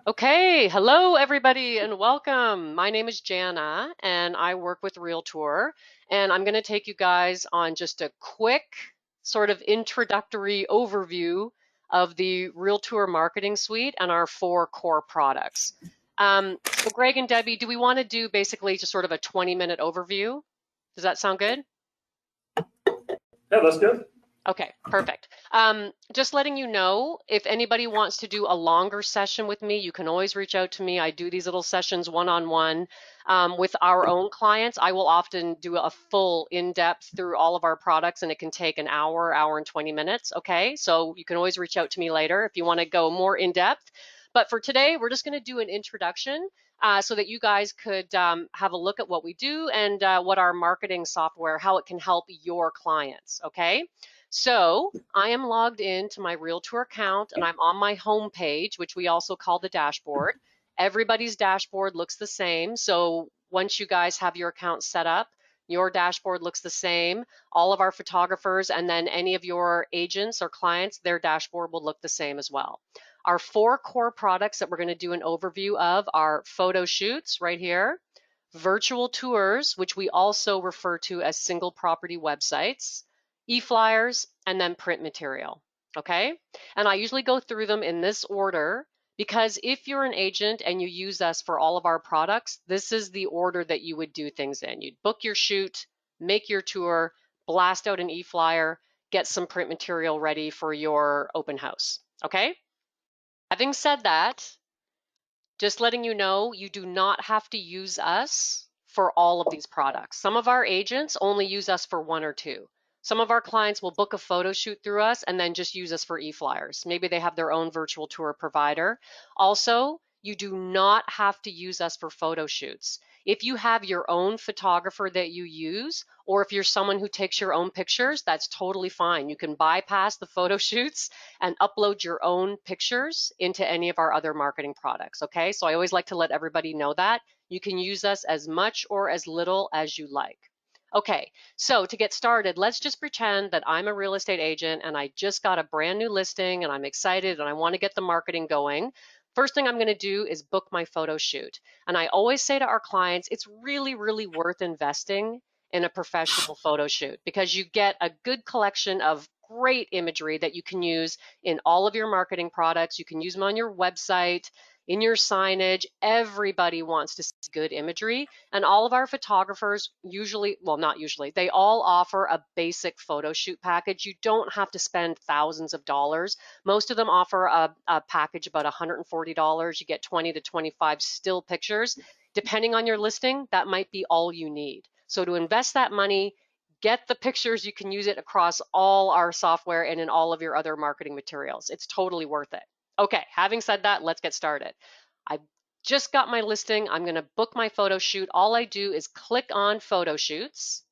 Okay, hello everybody and welcome. My name is Jana and I work with Realtour, and I'm going to take you guys on just a quick sort of introductory overview of the Realtour marketing suite and our four core products. So Greg and Debbie, do we want to do basically just sort of a 20-minute overview? Does that sound good? Yeah, that's good. Okay, perfect. Just letting you know, if anybody wants to do a longer session with me, you can always reach out to me. I do these little sessions one-on-one with our own clients. I will often do a full in-depth through all of our products, and it can take an hour, hour and 20 minutes. Okay, so you can always reach out to me later if you want to go more in-depth. But for today, we're just going to do an introduction so that you guys could have a look at what we do and what our marketing software, how it can help your clients. Okay. So I am logged into my Realtor account and I'm on my home page, which we also call the dashboard. Everybody's dashboard looks the same. So once you guys have your account set up, your dashboard looks the same. All of our photographers and then any of your agents or clients, their dashboard will look the same as well. Our four core products that we're going to do an overview of are photo shoots right here, virtual tours, which we also refer to as single property websites, e-flyers, and then print material. Okay? And I usually go through them in this order because if you're an agent and you use us for all of our products, this is the order that you would do things in. You'd book your shoot, make your tour, blast out an e-flyer, get some print material ready for your open house. Okay? Having said that, just letting you know, you do not have to use us for all of these products. Some of our agents only use us for one or two. Some of our clients will book a photo shoot through us and then just use us for e-flyers. Maybe they have their own virtual tour provider. Also, you do not have to use us for photo shoots. If you have your own photographer that you use, or if you're someone who takes your own pictures, that's totally fine. You can bypass the photo shoots and upload your own pictures into any of our other marketing products. Okay, so I always like to let everybody know that. You can use us as much or as little as you like. Okay, so to get started, let's just pretend that I'm a real estate agent and I just got a brand new listing and I'm excited and I want to get the marketing going. First thing I'm going to do is book my photo shoot. And I always say to our clients, it's really, really worth investing in a professional photo shoot because you get a good collection of great imagery that you can use in all of your marketing products. You can use them on your website, in your signage. Everybody wants to see good imagery. And all of our photographers usually, well, not usually, they all offer a basic photo shoot package. You don't have to spend thousands of dollars. Most of them offer a package about $140. You get 20 to 25 still pictures. Depending on your listing, that might be all you need. So to invest that money, get the pictures. You can use it across all our software and in all of your other marketing materials. It's totally worth it. Okay, having said that, let's get started. I just got my listing. I'm going to book my photo shoot. All I do is click on photo shoots.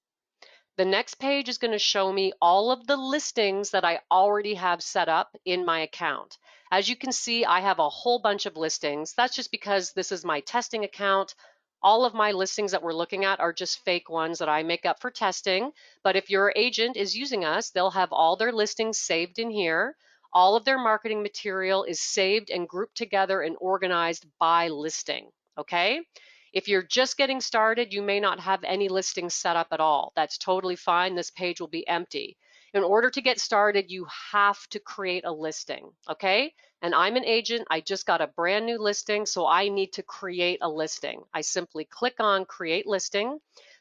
The next page is going to show me all of the listings that I already have set up in my account. As you can see, I have a whole bunch of listings. That's just because this is my testing account. All of my listings that we're looking at are just fake ones that I make up for testing. But if your agent is using us, they'll have all their listings saved in here. All of their marketing material is saved and grouped together and organized by listing. Okay? If you're just getting started, you may not have any listings set up at all. That's totally fine. This page will be empty. In order to get started, you have to create a listing, okay? And I'm an agent. I just got a brand new listing, so I need to create a listing. I simply click on Create Listing.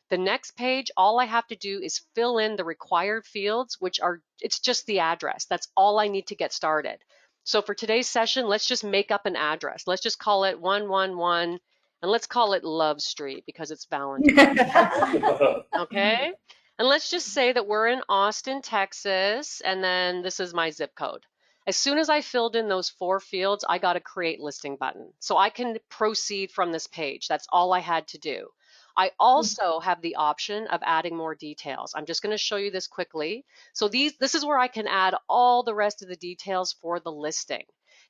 The next page, all I have to do is fill in the required fields, which are, it's just the address. That's all I need to get started. So for today's session, let's just make up an address. Let's just call it 111 and let's call it Love Street because it's Valentine's. Okay? And let's just say that we're in Austin, Texas, and then this is my zip code. As soon as I filled in those four fields, I got a create listing button. So I can proceed from this page. That's all I had to do. I also have the option of adding more details. I'm just going to show you this quickly. So this is where I can add all the rest of the details for the listing.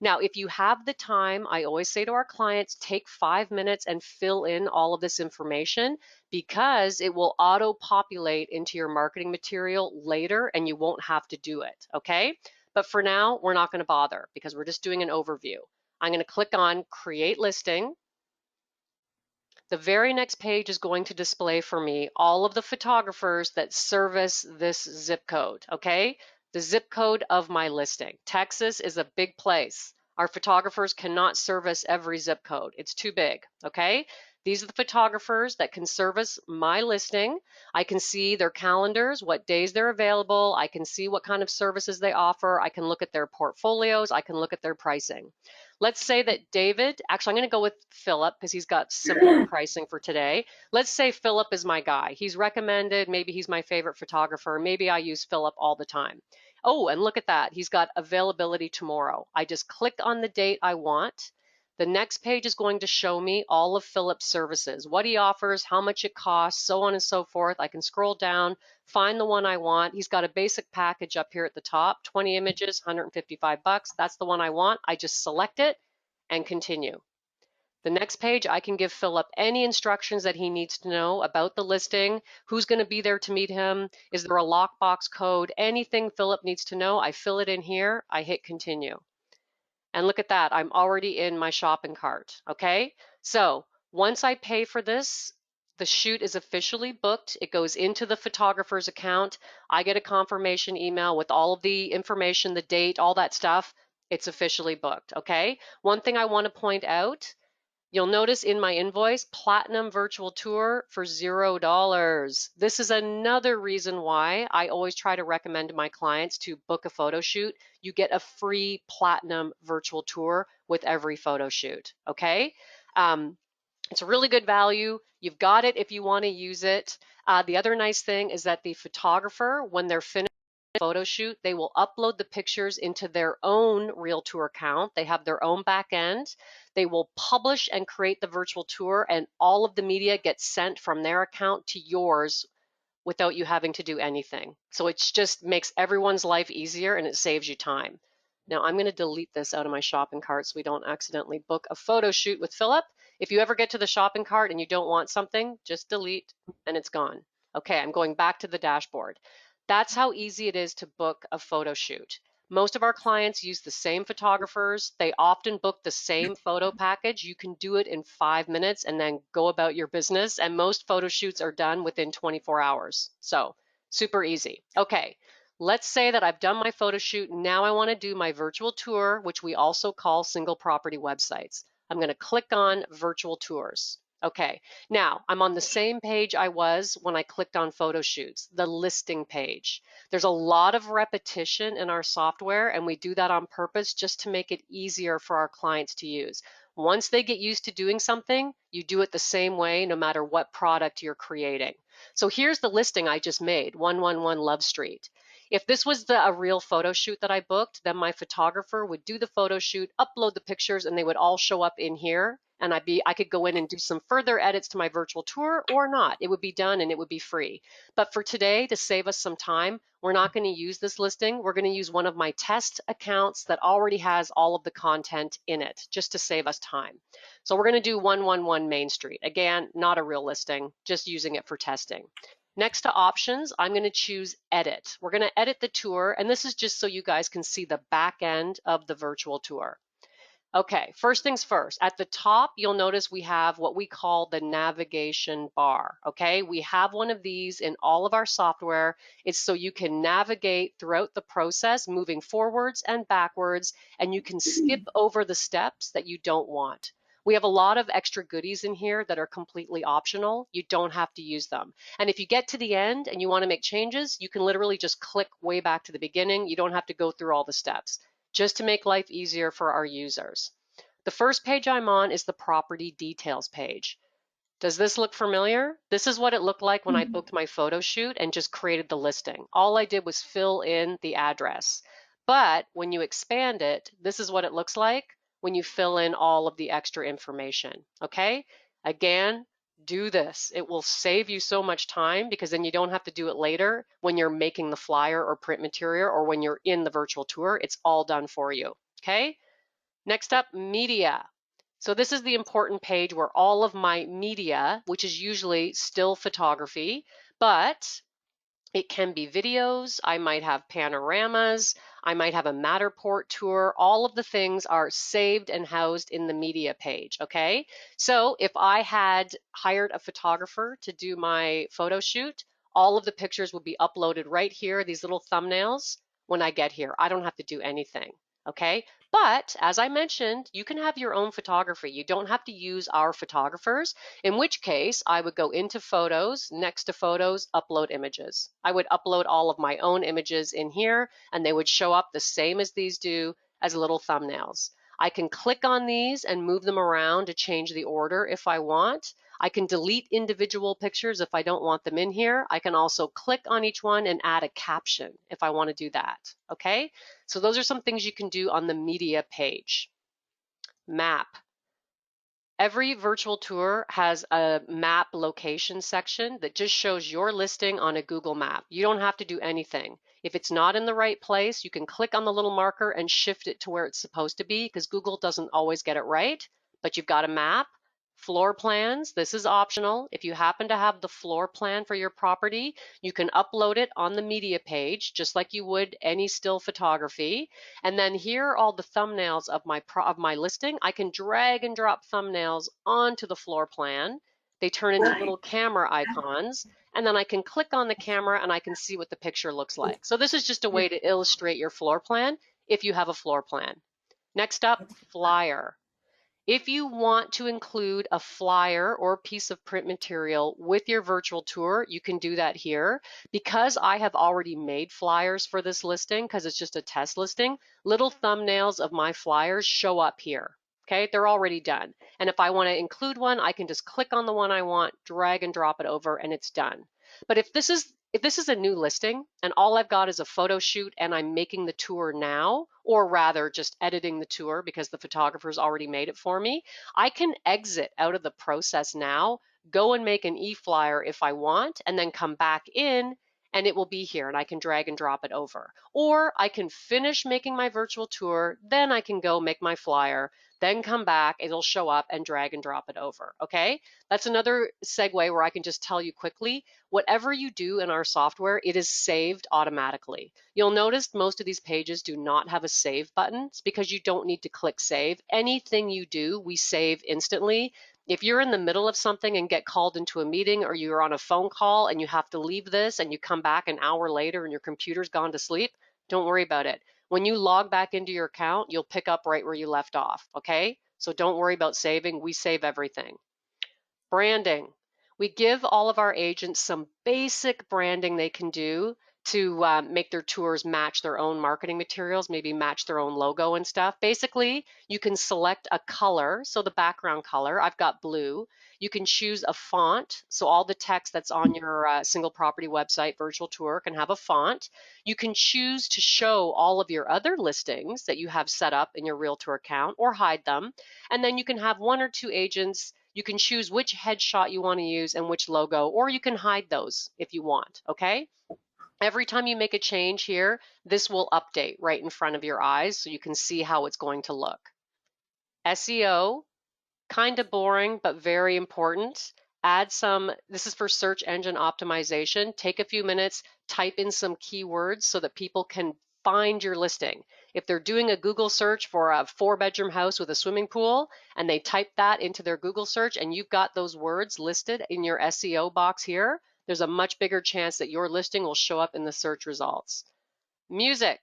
Now, if you have the time, I always say to our clients, take 5 minutes and fill in all of this information because it will auto-populate into your marketing material later and you won't have to do it, okay? But for now, we're not going to bother because we're just doing an overview. I'm going to click on Create Listing. The very next page is going to display for me all of the photographers that service this zip code, okay? The zip code of my listing. Texas is a big place. Our photographers cannot service every zip code. It's too big, okay? These are the photographers that can service my listing. I can see their calendars, what days they're available. I can see what kind of services they offer. I can look at their portfolios. I can look at their pricing. Let's say that David, actually, I'm going to go with Philip because he's got simpler pricing for today. Let's say Philip is my guy. He's recommended, maybe he's my favorite photographer. Maybe I use Philip all the time. Oh, and look at that. He's got availability tomorrow. I just clicked on the date I want. The next page is going to show me all of Philip's services, what he offers, how much it costs, so on and so forth. I can scroll down, find the one I want. He's got a basic package up here at the top, 20 images, 155 bucks. That's the one I want. I just select it and continue. The next page, I can give Philip any instructions that he needs to know about the listing, who's going to be there to meet him, is there a lockbox code, anything Philip needs to know, I fill it in here, I hit continue. And look at that, I'm already in my shopping cart, okay? So once I pay for this, the shoot is officially booked. It goes into the photographer's account. I get a confirmation email with all of the information, the date, all that stuff. It's officially booked, okay? One thing I want to point out, you'll notice in my invoice, Platinum Virtual Tour for $0. This is another reason why I always try to recommend to my clients to book a photo shoot. You get a free Platinum Virtual Tour with every photo shoot, okay? It's a really good value. You've got it if you want to use it. The other nice thing is that the photographer, when they're finished photo shoot, they will upload the pictures into their own Realtour account. They have their own back end. They will publish and create the virtual tour, and all of the media gets sent from their account to yours without you having to do anything. So it just makes everyone's life easier and it saves you time. Now I'm going to delete this out of my shopping cart so we don't accidentally book a photo shoot with Philip. If you ever get to the shopping cart and you don't want something, just delete and it's gone. Okay, I'm going back to the dashboard. That's how easy it is to book a photo shoot. Most of our clients use the same photographers. They often book the same photo package. You can do it in 5 minutes and then go about your business. And most photo shoots are done within 24 hours. So super easy. Okay, let's say that I've done my photo shoot. Now I want to do my virtual tour, which we also call single property websites. I'm going to click on virtual tours. Okay, now I'm on the same page I was when I clicked on photo shoots, the listing page. There's a lot of repetition in our software, and we do that on purpose just to make it easier for our clients to use. Once they get used to doing something, you do it the same way no matter what product you're creating. So here's the listing I just made, 111 Love Street. If this was a real photo shoot that I booked, then my photographer would do the photo shoot, upload the pictures, and they would all show up in here. And I could go in and do some further edits to my virtual tour or not. It would be done and it would be free. But for today, to save us some time, we're not going to use this listing. We're going to use one of my test accounts that already has all of the content in it, just to save us time. So we're going to do 111 Main Street. Again, not a real listing, just using it for testing. Next to options, I'm going to choose edit. We're going to edit the tour, and this is just so you guys can see the back end of the virtual tour. Okay, first things first. At the top, you'll notice we have what we call the navigation bar. Okay, we have one of these in all of our software. It's so you can navigate throughout the process, moving forwards and backwards, and you can skip over the steps that you don't want. We have a lot of extra goodies in here that are completely optional. You don't have to use them. And if you get to the end and you want to make changes, you can literally just click way back to the beginning. You don't have to go through all the steps, just to make life easier for our users. The first page I'm on is the property details page. Does this look familiar? This is what it looked like when I booked my photo shoot and just created the listing. All I did was fill in the address. But when you expand it, this is what it looks like when you fill in all of the extra information, okay? Again, do this. It will save you so much time because then you don't have to do it later when you're making the flyer or print material or when you're in the virtual tour. It's all done for you, okay? Next up, media. So this is the important page where all of my media, which is usually still photography, but It can be videos, I might have panoramas, I might have a Matterport tour. All of the things are saved and housed in the media page, okay? So if I had hired a photographer to do my photo shoot, all of the pictures would be uploaded right here, these little thumbnails, when I get here. I don't have to do anything, okay? But as I mentioned, you can have your own photography. You don't have to use our photographers, in which case I would go into photos, next to photos, upload images. I would upload all of my own images in here and they would show up the same as these do as little thumbnails. I can click on these and move them around to change the order if I want. I can delete individual pictures if I don't want them in here. I can also click on each one and add a caption if I want to do that. Okay, so those are some things you can do on the media page. Map. Every virtual tour has a map location section that just shows your listing on a Google map. You don't have to do anything. If it's not in the right place, you can click on the little marker and shift it to where it's supposed to be because Google doesn't always get it right, but you've got a map. Floor plans, this is optional. If you happen to have the floor plan for your property, you can upload it on the media page just like you would any still photography. And then here are all the thumbnails of my listing. I can drag and drop thumbnails onto the floor plan. They turn into little camera icons, and then I can click on the camera and I can see what the picture looks like. So this is just a way to illustrate your floor plan if you have a floor plan. Next up, flyer. If you want to include a flyer or piece of print material with your virtual tour, you can do that here. Because I have already made flyers for this listing, because it's just a test listing, little thumbnails of my flyers show up here. Okay, they're already done. And if I want to include one, I can just click on the one I want, drag and drop it over, and it's done. But if this is a new listing and all I've got is a photo shoot and I'm making the tour now, or rather just editing the tour because the photographer's already made it for me, I can exit out of the process now, go and make an e-flyer if I want, and then come back in and it will be here and I can drag and drop it over. Or I can finish making my virtual tour, then I can go make my flyer, then come back, it'll show up and drag and drop it over, okay? That's another segue where I can just tell you quickly, whatever you do in our software, it is saved automatically. You'll notice most of these pages do not have a save button. It's because you don't need to click save. Anything you do, we save instantly. If you're in the middle of something and get called into a meeting or you're on a phone call and you have to leave this and you come back an hour later and your computer's gone to sleep, don't worry about it. When you log back into your account, you'll pick up right where you left off, okay? So don't worry about saving. We save everything. Branding. We give all of our agents some basic branding they can do to make their tours match their own marketing materials, maybe match their own logo and stuff. Basically, you can select a color, so the background color, I've got blue. You can choose a font, so all the text that's on your single property website virtual tour can have a font. You can choose to show all of your other listings that you have set up in your Realtor account or hide them. And then you can have one or two agents. You can choose which headshot you want to use and which logo, or you can hide those if you want, okay? Every time you make a change here, this will update right in front of your eyes so you can see how it's going to look. SEO, kind of boring, but very important. Add some, this is for search engine optimization. Take a few minutes, type in some keywords so that people can find your listing. If they're doing a Google search for a 4-bedroom house with a swimming pool and they type that into their Google search and you've got those words listed in your SEO box here, there's a much bigger chance that your listing will show up in the search results. Music.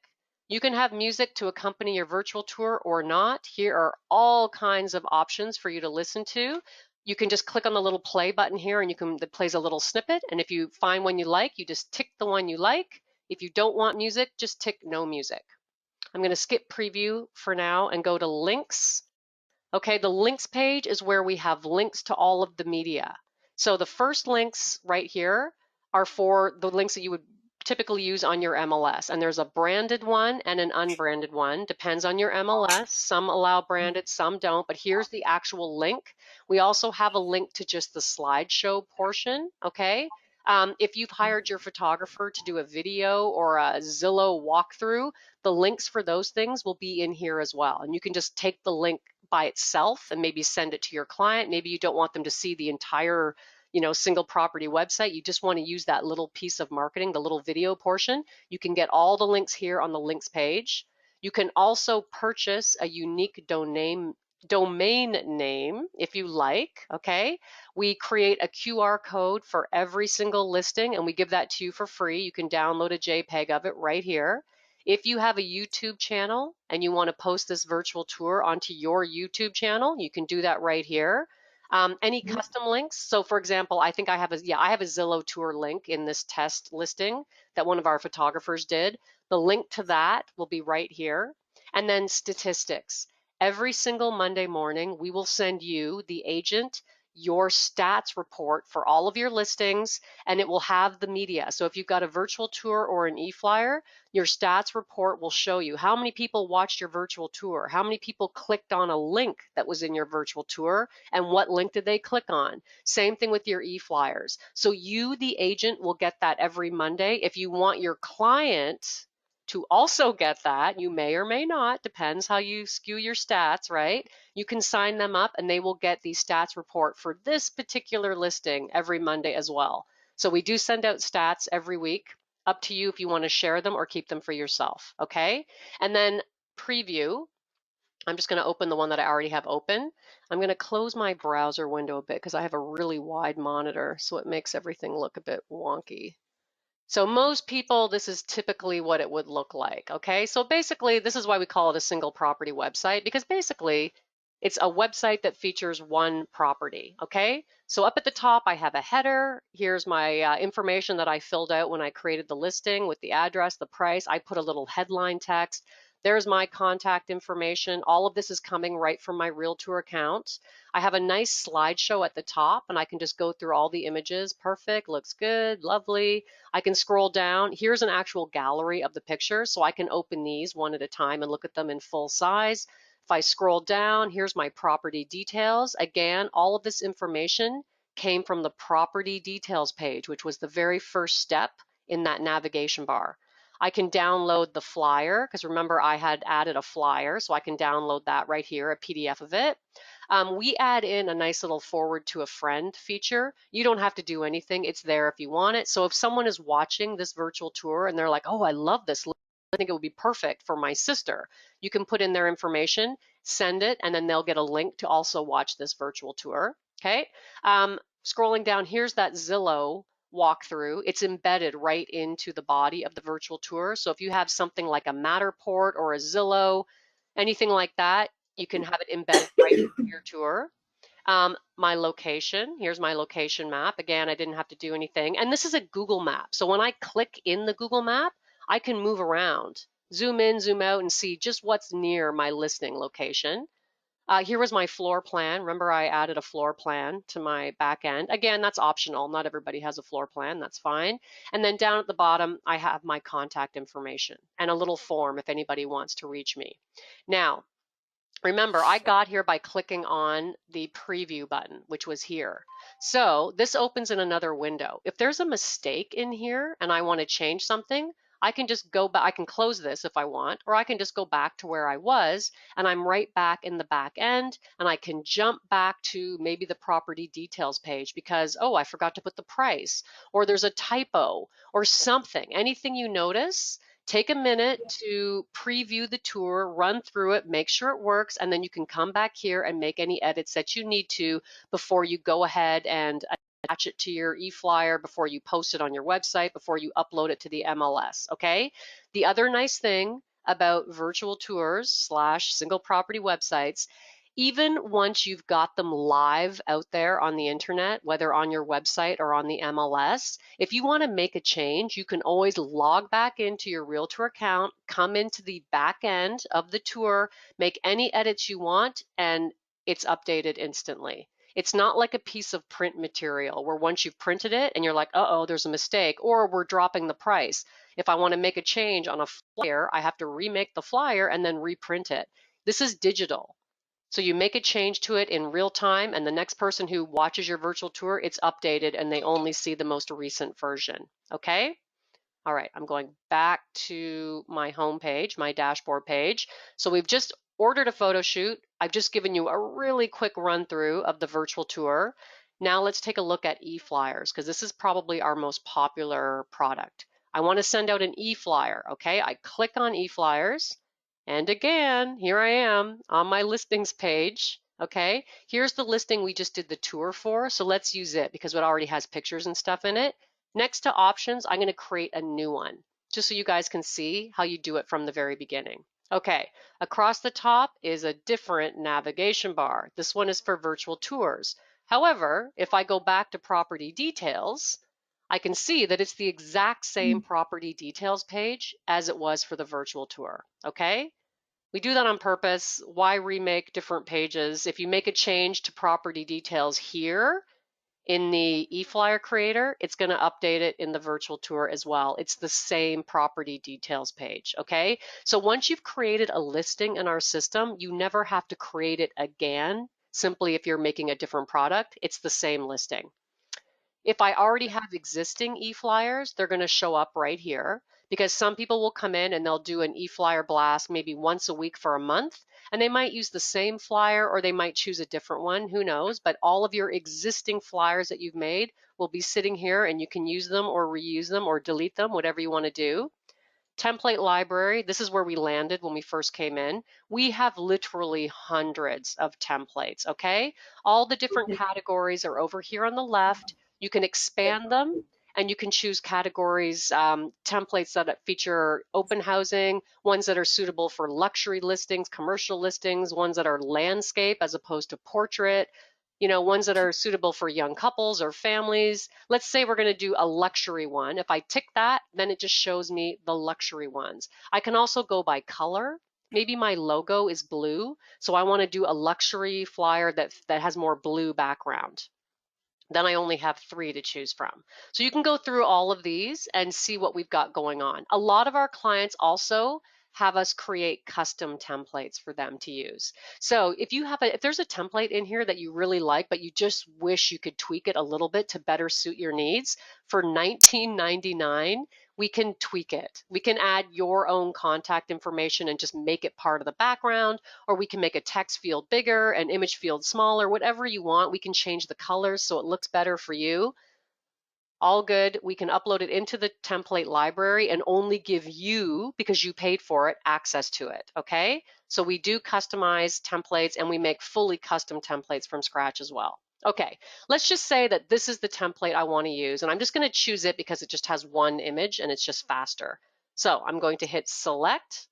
You can have music to accompany your virtual tour or not. Here are all kinds of options for you to listen to. You can just click on the little play button here and it plays a little snippet. And if you find one you like, you just tick the one you like. If you don't want music, just tick no music. I'm going to skip preview for now and go to links. Okay, the links page is where we have links to all of the media. So the first links right here are for the links that you would typically use on your MLS. And there's a branded one and an unbranded one. Depends on your MLS. Some allow branded, some don't. But here's the actual link. We also have a link to just the slideshow portion, okay? If you've hired your photographer to do a video or a Zillow walkthrough, the links for those things will be in here as well. And you can just take the link by itself and maybe send it to your client. Maybe you don't want them to see the entire single property website, you just want to use that little piece of marketing, the little video portion, you can get all the links here on the links page. You can also purchase a unique domain name if you like, okay? We create a QR code for every single listing and we give that to you for free. You can download a JPEG of it right here. If you have a YouTube channel and you want to post this virtual tour onto your YouTube channel, you can do that right here. Any custom links? So for example, I think I have a Zillow tour link in this test listing that one of our photographers did. The link to that will be right here. And then statistics. Every single Monday morning, we will send you, the agent, your stats report for all of your listings, and it will have the media. So if you've got a virtual tour or an e-flyer, your stats report will show you how many people watched your virtual tour, how many people clicked on a link that was in your virtual tour, and what link did they click on. Same thing with your e-flyers. So you, the agent, will get that every Monday. If you want your client to also get that, you may or may not, depends how you skew your stats, right? You can sign them up and they will get the stats report for this particular listing every Monday as well. So we do send out stats every week. Up to you if you want to share them or keep them for yourself, okay? And then preview. I'm just going to open the one that I already have open. I'm going to close my browser window a bit because I have a really wide monitor, so it makes everything look a bit wonky. So most people, this is typically what it would look like, okay? So basically, this is why we call it a single property website, because basically, it's a website that features one property, okay? So up at the top, I have a header. Here's my information that I filled out when I created the listing with the address, the price. I put a little headline text. There's my contact information. All of this is coming right from my Realtour account. I have a nice slideshow at the top, and I can just go through all the images. Perfect, looks good, lovely. I can scroll down. Here's an actual gallery of the pictures, so I can open these one at a time and look at them in full size. If I scroll down, here's my property details. Again, all of this information came from the property details page, which was the very first step in that navigation bar. I can download the flyer, because remember I had added a flyer, so I can download that right here, a PDF of it. We add in a nice little forward to a friend feature. You don't have to do anything. It's there if you want it. So if someone is watching this virtual tour and they're like, oh, I love this, I think it would be perfect for my sister, you can put in their information, send it, and then they'll get a link to also watch this virtual tour. Okay. Scrolling down, here's that Zillow walkthrough. It's embedded right into the body of the virtual tour. So if you have something like a Matterport or a Zillow, anything like that, you can have it embedded right into your tour. My location, here's my location map. Again, I didn't have to do anything. And this is a Google map. So when I click in the Google map, I can move around, zoom in, zoom out, and see just what's near my listing location. Here was my floor plan. Remember, I added a floor plan to my back end. Again, that's optional. Not everybody has a floor plan. That's fine. And then down at the bottom, I have my contact information and a little form if anybody wants to reach me. Now, remember, I got here by clicking on the preview button, which was here. So this opens in another window. If there's a mistake in here and I want to change something, I can just go back, I can close this if I want, or I can just go back to where I was and I'm right back in the back end and I can jump back to maybe the property details page because, oh, I forgot to put the price, or there's a typo or something. Anything you notice, take a minute to preview the tour, run through it, make sure it works, and then you can come back here and make any edits that you need to before you go ahead and attach it to your e-flyer, before you post it on your website, before you upload it to the MLS, okay? The other nice thing about virtual tours slash single property websites, even once you've got them live out there on the internet, whether on your website or on the MLS, if you want to make a change, you can always log back into your Realtor account, come into the back end of the tour, make any edits you want, and it's updated instantly. It's not like a piece of print material where once you've printed it and you're like, uh-oh, there's a mistake, or we're dropping the price. If I want to make a change on a flyer, I have to remake the flyer and then reprint it. This is digital. So you make a change to it in real time, and the next person who watches your virtual tour, it's updated and they only see the most recent version. Okay? All right, I'm going back to my home page, my dashboard page. So we've just ordered a photo shoot. I've just given you a really quick run through of the virtual tour. Now let's take a look at e-flyers because this is probably our most popular product. I want to send out an e-flyer, okay? I click on e-flyers and again, here I am on my listings page, okay? Here's the listing we just did the tour for, so let's use it because it already has pictures and stuff in it. Next to options, I'm going to create a new one just so you guys can see how you do it from the very beginning. Okay, across the top is a different navigation bar. This one is for virtual tours. However, if I go back to property details, I can see that it's the exact same property details page as it was for the virtual tour, okay? We do that on purpose. Why remake different pages? If you make a change to property details here in the eFlyer creator, it's going to update it in the virtual tour as well. It's the same property details page, okay? So once you've created a listing in our system, you never have to create it again. Simply if you're making a different product, it's the same listing. If I already have existing e-flyers, they're going to show up right here because some people will come in and they'll do an e-flyer blast maybe once a week for a month, and they might use the same flyer or they might choose a different one, who knows, but all of your existing flyers that you've made will be sitting here and you can use them or reuse them or delete them, whatever you want to do. Template library, this is where we landed when we first came in. We have literally hundreds of templates, okay? All the different categories are over here on the left. You can expand them and you can choose categories, templates that feature open housing, ones that are suitable for luxury listings, commercial listings, ones that are landscape as opposed to portrait, ones that are suitable for young couples or families. Let's say we're going to do a luxury one. If I tick that, then it just shows me the luxury ones. I can also go by color. Maybe my logo is blue, so I want to do a luxury flyer that has more blue background. Then I only have 3 to choose from. So you can go through all of these and see what we've got going on. A lot of our clients also have us create custom templates for them to use. So if there's a template in here that you really like, but you just wish you could tweak it a little bit to better suit your needs, for $19.99, we can tweak it. We can add your own contact information and just make it part of the background, or we can make a text field bigger, an image field smaller, whatever you want. We can change the colors so it looks better for you. All good. We can upload it into the template library and only give you, because you paid for it, access to it, okay? So we do customize templates and we make fully custom templates from scratch as well. Okay, let's just say that this is the template I want to use, and I'm just going to choose it because it just has one image and it's just faster. So I'm going to hit select.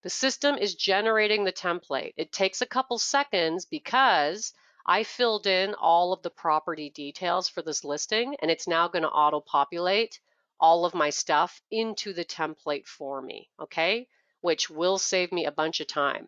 The system is generating the template. It takes a couple seconds because I filled in all of the property details for this listing, and it's now going to auto-populate all of my stuff into the template for me, okay? Which will save me a bunch of time.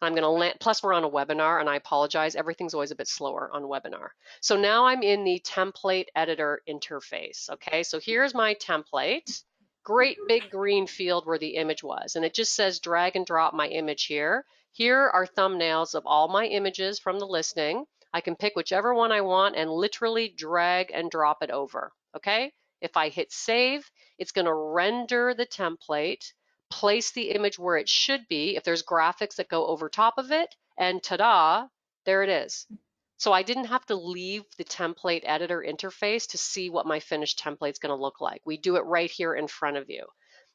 I'm going to land, plus we're on a webinar, and I apologize, everything's always a bit slower on webinar. So now I'm in the template editor interface, okay? So here's my template, great big green field where the image was, and it just says drag and drop my image here. Here are thumbnails of all my images from the listing. I can pick whichever one I want and literally drag and drop it over, okay? If I hit save, it's going to render the template, place the image where it should be if there's graphics that go over top of it, and ta-da, there it is. So I didn't have to leave the template editor interface to see what my finished template is going to look like. We do it right here in front of you.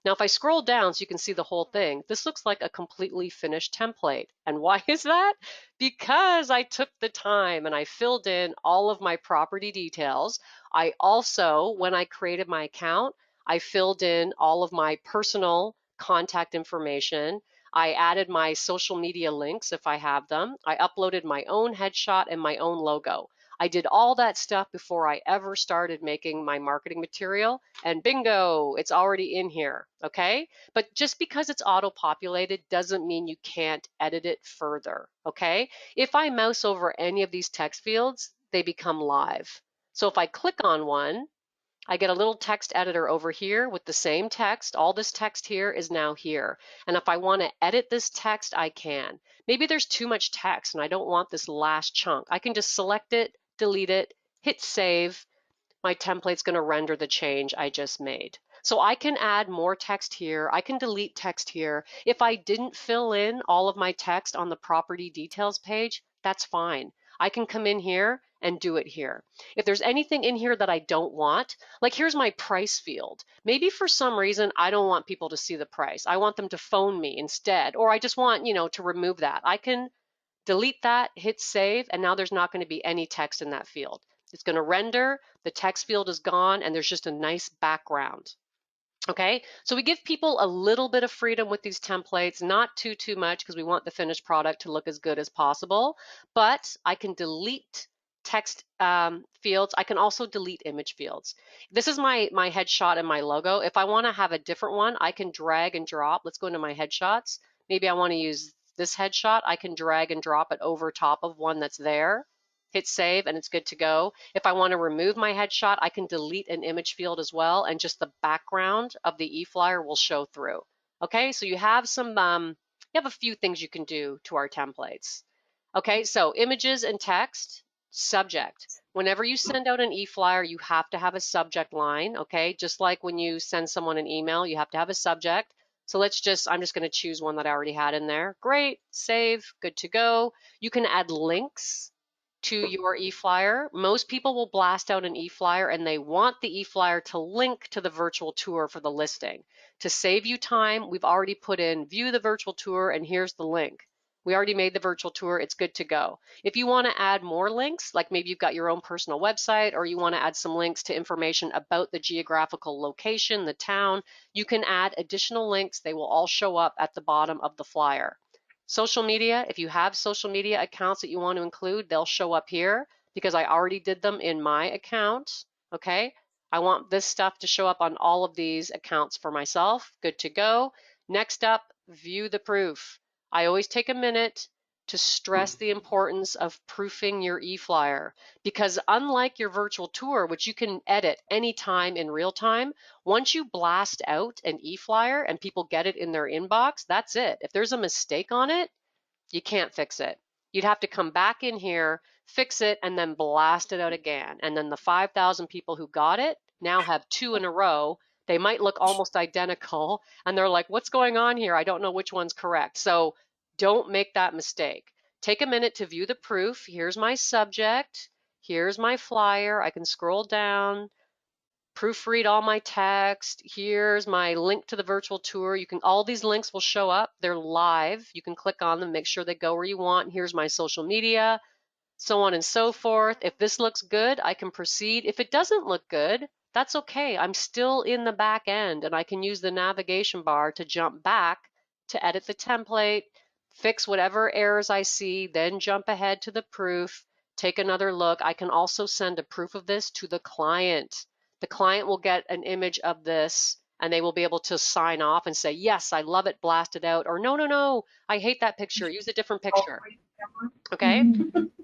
Now, if I scroll down so you can see the whole thing, this looks like a completely finished template. And why is that? Because I took the time and I filled in all of my property details. I also, when I created my account, I filled in all of my personal contact information. I added my social media links if I have them. I uploaded my own headshot and my own logo. I did all that stuff before I ever started making my marketing material, and bingo, it's already in here, okay? But just because it's auto-populated doesn't mean you can't edit it further, okay? If I mouse over any of these text fields, they become live. So if I click on one, I get a little text editor over here with the same text. All this text here is now here. And if I want to edit this text, I can. Maybe there's too much text and I don't want this last chunk. I can just select it, delete it, hit save. My template's going to render the change I just made. So I can add more text here. I can delete text here. If I didn't fill in all of my text on the property details page, that's fine. I can come in here and do it here. If there's anything in here that I don't want, like here's my price field. Maybe for some reason I don't want people to see the price. I want them to phone me instead, or I just want, to remove that. I can delete that, hit save, and now there's not going to be any text in that field. It's going to render, the text field is gone, and there's just a nice background. Okay, so we give people a little bit of freedom with these templates, not too much because we want the finished product to look as good as possible, but I can delete text fields. I can also delete image fields. This is my headshot and my logo. If I want to have a different one, I can drag and drop. Let's go into my headshots. Maybe I want to use this headshot. I can drag and drop it over top of one that's there. Hit save and it's good to go. If I want to remove my headshot, I can delete an image field as well, and just the background of the e-flyer will show through. Okay, so you have a few things you can do to our templates. Okay, so images and text, subject. Whenever you send out an e-flyer, you have to have a subject line, okay? Just like when you send someone an email, you have to have a subject. So I'm just going to choose one that I already had in there. Great, save, good to go. You can add links to your e-flyer. Most people will blast out an e-flyer and they want the e-flyer to link to the virtual tour for the listing. To save you time, we've already put in view the virtual tour and here's the link. We already made the virtual tour, it's good to go. If you want to add more links, like maybe you've got your own personal website or you want to add some links to information about the geographical location, the town, you can add additional links. They will all show up at the bottom of the flyer. Social media, if you have social media accounts that you want to include, they'll show up here because I already did them in my account, okay? I want this stuff to show up on all of these accounts for myself. Good to go. Next up, view the proof. I always take a minute to stress the importance of proofing your e-flyer because unlike your virtual tour, which you can edit anytime in real time, once you blast out an e-flyer and people get it in their inbox, that's it. If there's a mistake on it, you can't fix it. You'd have to come back in here, fix it, and then blast it out again. And then the 5,000 people who got it now have two in a row. They might look almost identical, and they're like, what's going on here? I don't know which one's correct. So don't make that mistake. Take a minute to view the proof. Here's my subject. Here's my flyer. I can scroll down, proofread all my text. Here's my link to the virtual tour. All these links will show up. They're live. You can click on them, make sure they go where you want. Here's my social media, so on and so forth. If this looks good, I can proceed. If it doesn't look good, that's okay. I'm still in the back end and I can use the navigation bar to jump back to edit the template, fix whatever errors I see, then jump ahead to the proof, take another look. I can also send a proof of this to the client. The client will get an image of this and they will be able to sign off and say, yes, I love it, blast it out, or no, I hate that picture, use a different picture. Okay?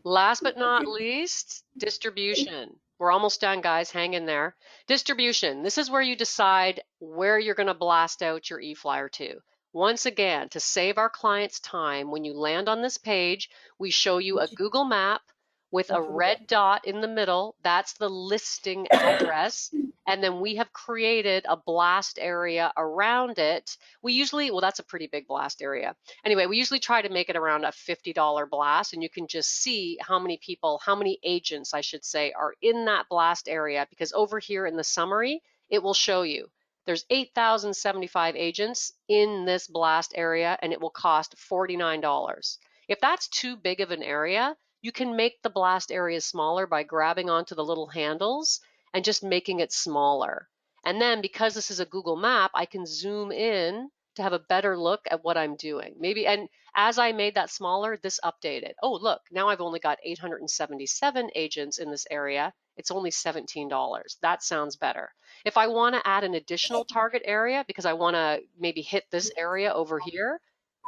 Last but not least, distribution. We're almost done, guys. Hang in there. Distribution. This is where you decide where you're going to blast out your e-flyer to. Once again, to save our clients time, when you land on this page, we show you a Google map with a red dot in the middle. That's the listing address. And then we have created a blast area around it. Well, that's a pretty big blast area. Anyway, we usually try to make it around a $50 blast, and you can just see how many people, how many agents, I should say, are in that blast area, because over here in the summary, it will show you. There's 8,075 agents in this blast area, and it will cost $49. If that's too big of an area, you can make the blast area smaller by grabbing onto the little handles and just making it smaller. And then because this is a Google map, I can zoom in to have a better look at what I'm doing. And as I made that smaller, this updated. Oh, look, now I've only got 877 agents in this area. It's only $17. That sounds better. If I want to add an additional target area because I want to maybe hit this area over here,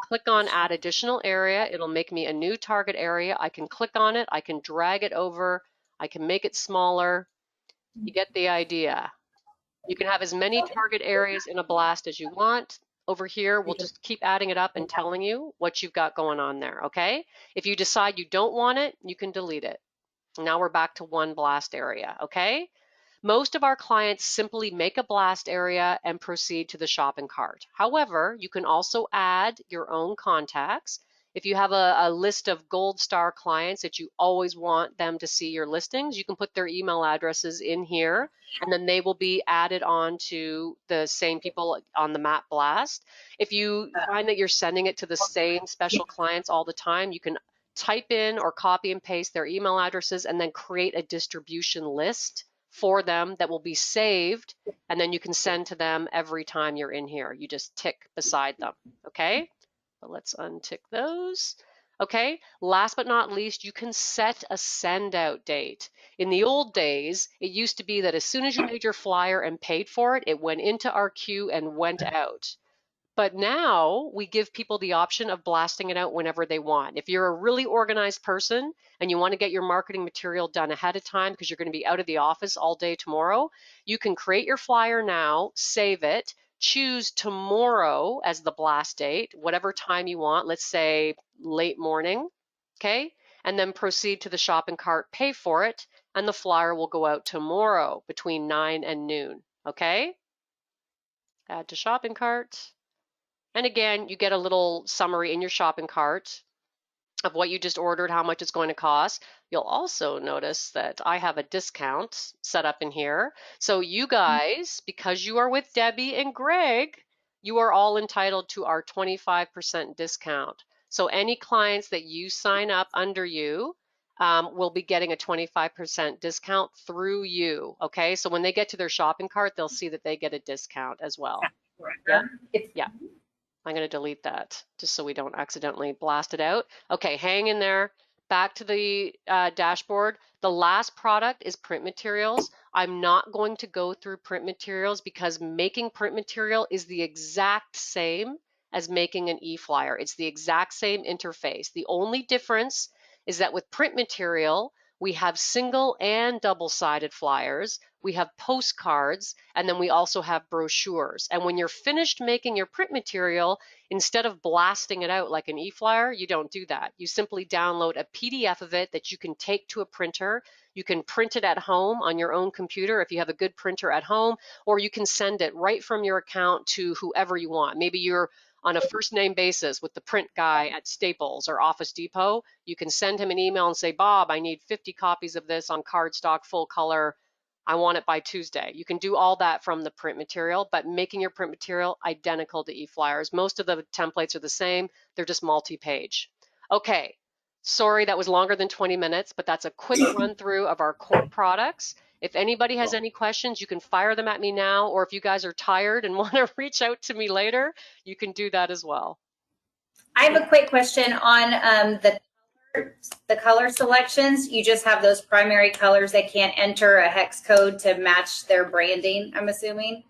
click on add additional area. It'll make me a new target area. I can click on it. I can drag it over. I can make it smaller. You get the idea. You can have as many target areas in a blast as you want. Over here, we'll just keep adding it up and telling you what you've got going on there, okay? If you decide you don't want it, you can delete it. Now we're back to one blast area, okay? Most of our clients simply make a blast area and proceed to the shopping cart. However, you can also add your own contacts. If you have a list of gold star clients that you always want them to see your listings, you can put their email addresses in here, and then they will be added on to the same people on the map blast. If you find that you're sending it to the same special clients all the time, you can type in or copy and paste their email addresses and then create a distribution list for them that will be saved, and then you can send to them every time you're in here. You just tick beside them, okay? But let's untick those. Okay, last but not least, you can set a send out date. In the old days, it used to be that as soon as you made your flyer and paid for it, it went into our queue and went out. But now we give people the option of blasting it out whenever they want. If you're a really organized person and you want to get your marketing material done ahead of time because you're going to be out of the office all day tomorrow, you can create your flyer now, save it, choose tomorrow as the blast date, whatever time you want, let's say late morning, okay? And then proceed to the shopping cart, pay for it, and the flyer will go out tomorrow between 9 and noon, okay? Add to shopping cart. And again, you get a little summary in your shopping cart of what you just ordered, how much it's going to cost. You'll also notice that I have a discount set up in here. So you guys, because you are with Debbie and Greg, you are all entitled to our 25% discount. So any clients that you sign up under you will be getting a 25% discount through you. Okay, so when they get to their shopping cart, they'll see that they get a discount as well. Yep. Yeah. I'm going to delete that just so we don't accidentally blast it out. Okay, hang in there. Back to the dashboard. The last product is print materials. I'm not going to go through print materials because making print material is the exact same as making an e-flyer. It's the exact same interface. The only difference is that with print material, we have single and double-sided flyers, we have postcards, and then we also have brochures. And when you're finished making your print material, instead of blasting it out like an e-flyer, you don't do that. You simply download a PDF of it that you can take to a printer. You can print it at home on your own computer if you have a good printer at home, or you can send it right from your account to whoever you want. Maybe you're on a first name basis with the print guy at Staples or Office Depot. You can send him an email and say, Bob, I need 50 copies of this on cardstock, full color. I want it by Tuesday. You can do all that from the print material, but making your print material identical to e-flyers. Most of the templates are the same. They're just multi-page. Okay, sorry that was longer than 20 minutes, but that's a quick run through of our core products. If anybody has any questions, you can fire them at me now, or if you guys are tired and want to reach out to me later, you can do that as well. I have a quick question on the color selections. You just have those primary colors. They can't enter a hex code to match their branding, I'm assuming.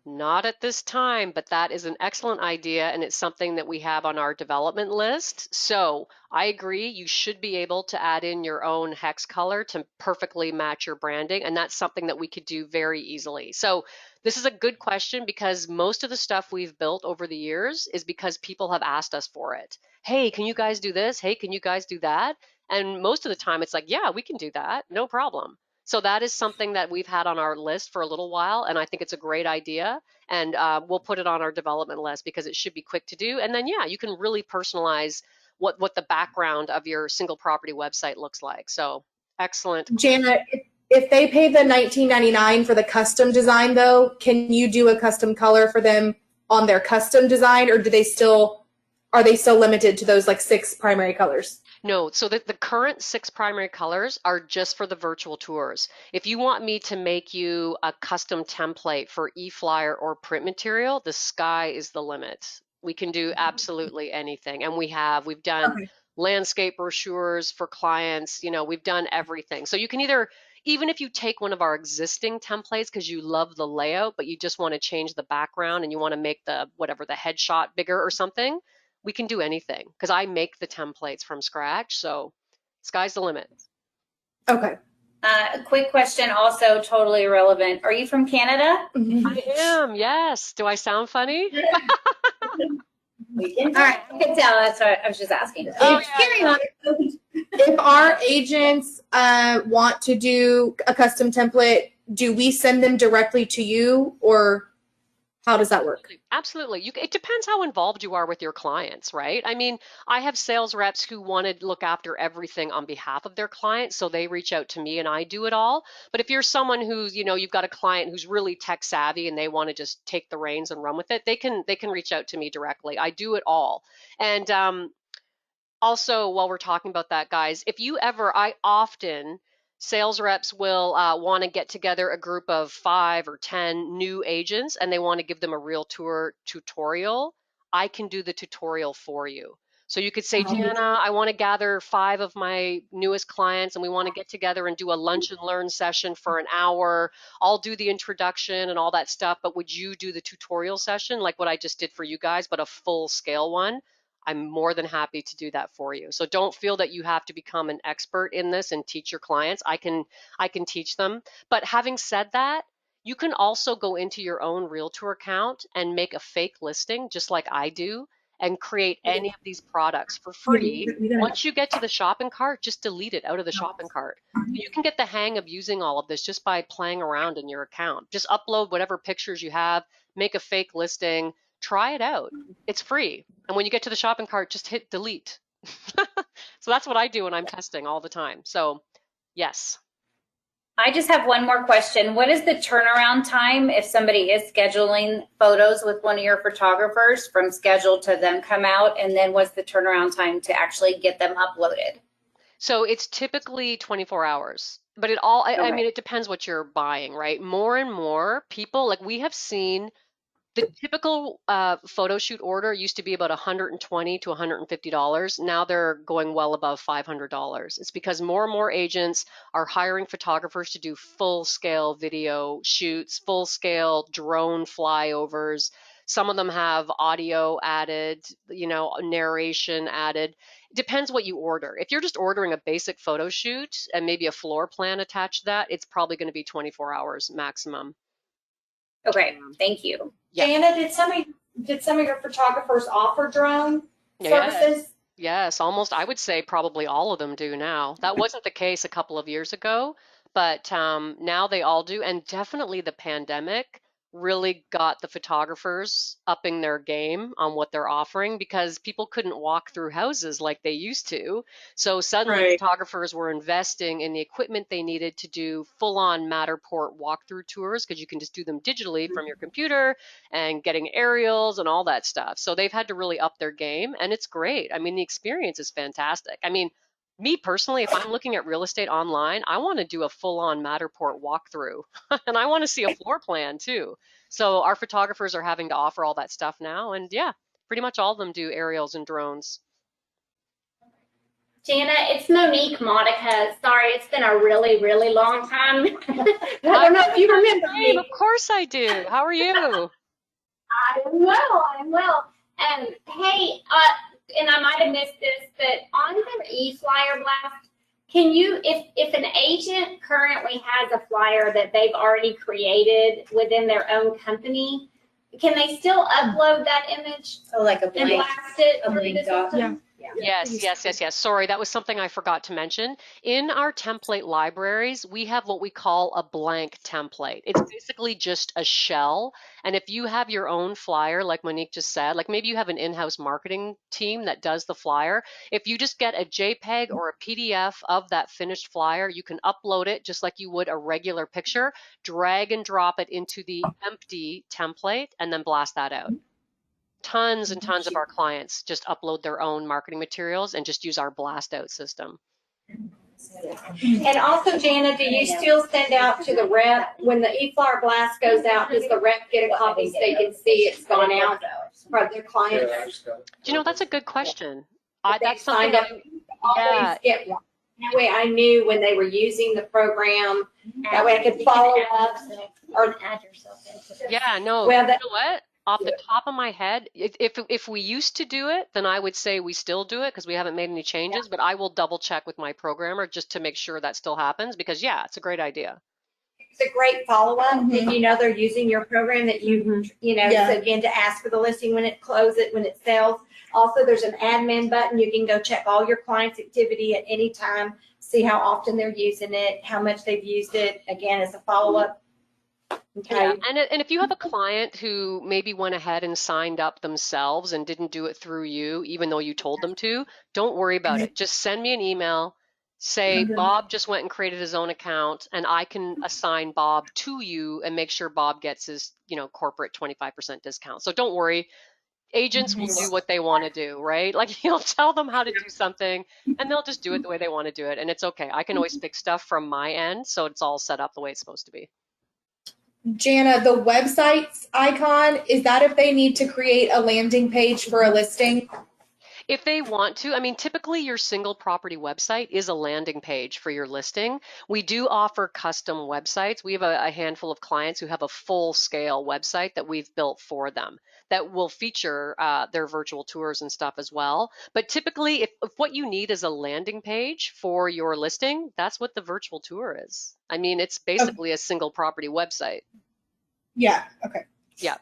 Not at this time, but that is an excellent idea, and it's something that we have on our development list. So I agree, you should be able to add in your own hex color to perfectly match your branding, and that's something that we could do very easily. So this is a good question because most of the stuff we've built over the years is because people have asked us for it. Hey, can you guys do this? Hey, can you guys do that? And most of the time it's like, yeah, we can do that, no problem. So that is something that we've had on our list for a little while, and I think it's a great idea. And we'll put it on our development list because it should be quick to do. And then, yeah, you can really personalize what the background of your single property website looks like. So excellent. Jana, if they pay the $19.99 for the custom design, though, can you do a custom color for them on their custom design, or are they still limited to those like 6 primary colors? No, so the current 6 primary colors are just for the virtual tours. If you want me to make you a custom template for e-flyer or print material, the sky is the limit. We can do absolutely anything. And we've done landscape brochures for clients, we've done everything. So you can even if you take one of our existing templates because you love the layout, but you just want to change the background and you want to make the headshot bigger or something, we can do anything because I make the templates from scratch. So sky's the limit. Okay. A quick question, also totally irrelevant. Are you from Canada? I am, yes. Do I sound funny? All right, I can tell. That's what I was just asking. Oh, yeah. If our agents want to do a custom template, do we send them directly to you, or How does that work? Absolutely. It depends how involved you are with your clients, right? I mean, I have sales reps who want to look after everything on behalf of their clients, so they reach out to me and I do it all. But if you're someone who's, you've got a client who's really tech savvy and they want to just take the reins and run with it, they can reach out to me directly. I do it all. And also, while we're talking about that, guys, I often, sales reps will want to get together a group of 5 or 10 new agents and they want to give them a Realtour tutorial. I can do the tutorial for you. So you could say, Jana, I want to gather 5 of my newest clients and we want to get together and do a lunch and learn session for an hour. I'll do the introduction and all that stuff, but would you do the tutorial session like what I just did for you guys, but a full scale one? I'm more than happy to do that for you. So don't feel that you have to become an expert in this and teach your clients. I can teach them. But having said that, you can also go into your own Realtor account and make a fake listing just like I do and create any of these products for free. Once you get to the shopping cart, just delete it out of the shopping cart. You can get the hang of using all of this just by playing around in your account. Just upload whatever pictures you have, make a fake listing, try it out. It's free. And when you get to the shopping cart, just hit delete. So that's what I do when I'm testing all the time. So yes. I just have one more question. What is the turnaround time if somebody is scheduling photos with one of your photographers from schedule to them come out? And then what's the turnaround time to actually get them uploaded? So it's typically 24 hours. But I mean, it depends what you're buying, right? More and more people, like we have seen the typical photo shoot order used to be about $120 to $150. Now they're going well above $500. It's because more and more agents are hiring photographers to do full scale video shoots, full scale drone flyovers. Some of them have audio added, narration added. It depends what you order. If you're just ordering a basic photo shoot and maybe a floor plan attached to that, it's probably going to be 24 hours maximum. Okay, thank you. Yeah. Jana, did some of your photographers offer drone services? Yes, almost. I would say probably all of them do now. That wasn't the case a couple of years ago, but now they all do. And definitely the pandemic really got the photographers upping their game on what they're offering because people couldn't walk through houses like they used to. So suddenly Right. photographers were investing in the equipment they needed to do full-on Matterport walkthrough tours because you can just do them digitally from your computer and getting aerials and all that stuff. So they've had to really up their game and it's great. I mean, the experience is fantastic. I mean, me personally, if I'm looking at real estate online, I want to do a full-on Matterport walkthrough and I want to see a floor plan too. So our photographers are having to offer all that stuff now. And yeah, pretty much all of them do aerials and drones. Jana, it's Monique Monica. Sorry, it's been a really, really long time. I don't know if you remember Babe, me. of course I do. How are you? I'm well. And hey, and I might have missed this, but on their e-flyer blast, can you, if an agent currently has a flyer that they've already created within their own company, can they still upload that image So like a and blank, blast it a through blank the doc. system? Yes. Sorry, that was something I forgot to mention. In our template libraries, we have what we call a blank template. It's basically just a shell. And if you have your own flyer, like Monique just said, like maybe you have an in-house marketing team that does the flyer, if you just get a JPEG or a PDF of that finished flyer, you can upload it just like you would a regular picture, drag and drop it into the empty template, and then blast that out. Tons and tons of our clients just upload their own marketing materials and just use our blast out system. And also, Jana, do you still send out to the rep when the e-flyer blast goes out? Does the rep get a copy so they can see it's gone out for their clients? Do you know, that's a good question. That's something I always get one. That way I knew when they were using the program. That way I could follow up. Or add yourself into Yeah, no, Well, you know what? Off the top of my head, if we used to do it, then I would say we still do it because we haven't made any changes, but I will double check with my programmer just to make sure that still happens because yeah, it's a great idea. it's a great follow-up. If you know they're using your program that Yeah. so again, to ask for the listing when it closes, when it sells. Also, there's an admin button. You can go check all your clients' activity at any time, see how often they're using it, how much they've used it. Again, as a follow-up. Okay. Yeah, and if you have a client who maybe went ahead and signed up themselves and didn't do it through you, even though you told them to, don't worry about it. Just send me an email, say Bob just went and created his own account, and I can assign Bob to you and make sure Bob gets his, corporate 25% discount. So don't worry. Agents will do what they want to do, right? Like you'll tell them how to do something and they'll just do it the way they want to do it. And it's okay. I can always fix stuff from my end, so it's all set up the way it's supposed to be. Jana, the website's icon, is that if they need to create a landing page for a listing? If they want to, I mean, typically your single property website is a landing page for your listing. We do offer custom websites. We have a handful of clients who have a full scale website that we've built for them that will feature their virtual tours and stuff as well. But typically, if what you need is a landing page for your listing, that's what the virtual tour is. I mean, it's basically a single property website. Yeah, okay. Yeah.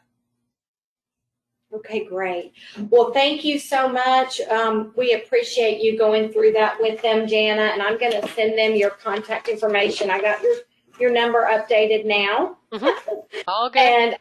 Okay, great. Well, thank you so much. We appreciate you going through that with them, Jana, and I'm going to send them your contact information. I got your number updated now. All good. And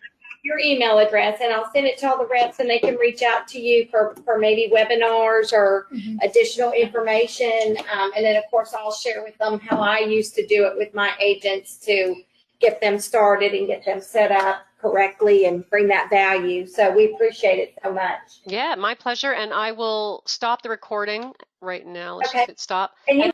your email address, and I'll send it to all the reps, and they can reach out to you for maybe webinars or additional information. And then, of course, I'll share with them how I used to do it with my agents to get them started and get them set up correctly and bring that value. So we appreciate it so much. Yeah, my pleasure. And I will stop the recording right now. Let's Okay. just hit stop. And you